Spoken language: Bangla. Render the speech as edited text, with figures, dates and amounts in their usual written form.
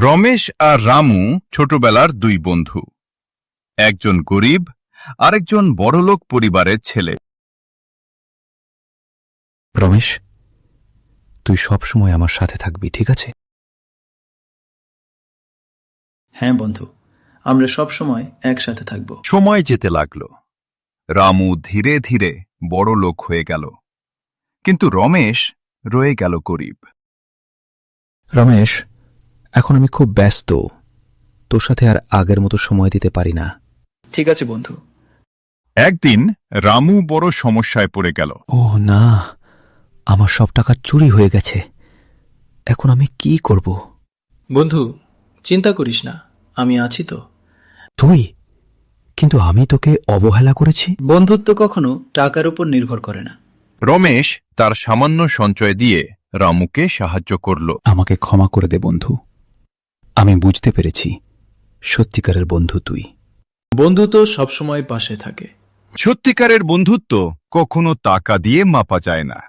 রমেশ আর রামু ছোটবেলার দুই বন্ধু। একজন গরিব, আরেকজন বড়লোক পরিবারের ছেলে। রমেশ, তুই সবসময় আমার সাথে থাকবি, ঠিক আছে? হ্যাঁ বন্ধু, আমরা সব সময় একসাথে থাকব। সময় যেতে লাগল। রামু ধীরে ধীরে বড় লোক হয়ে গেল, কিন্তু রমেশ রয়ে গেল গরিব। রমেশ, এখন আমি খুব ব্যস্ত, তোর সাথে আর আগের মতো সময় দিতে পারি না। ঠিক আছে বন্ধু। একদিন রামু বড় সমস্যায় পড়ে গেল। ও না, আমার সব টাকা চুরি হয়ে গেছে। এখন আমি কি করব? বন্ধু, চিন্তা করিস না, আমি আছি তো। তুই? কিন্তু আমি তোকে অবহেলা করেছি। বন্ধুত্ব কখনো টাকার উপর নির্ভর করে না। রমেশ তার সামান্য সঞ্চয় দিয়ে রামুকে সাহায্য করল। আমাকে ক্ষমা করে দে বন্ধু, আমি বুঝতে পেরেছি সত্যিকারের বন্ধু তুই। বন্ধু তো সবসময় পাশে থাকে। সত্যিকারের বন্ধুত্ব কখনো টাকা দিয়ে মাপা যায় না।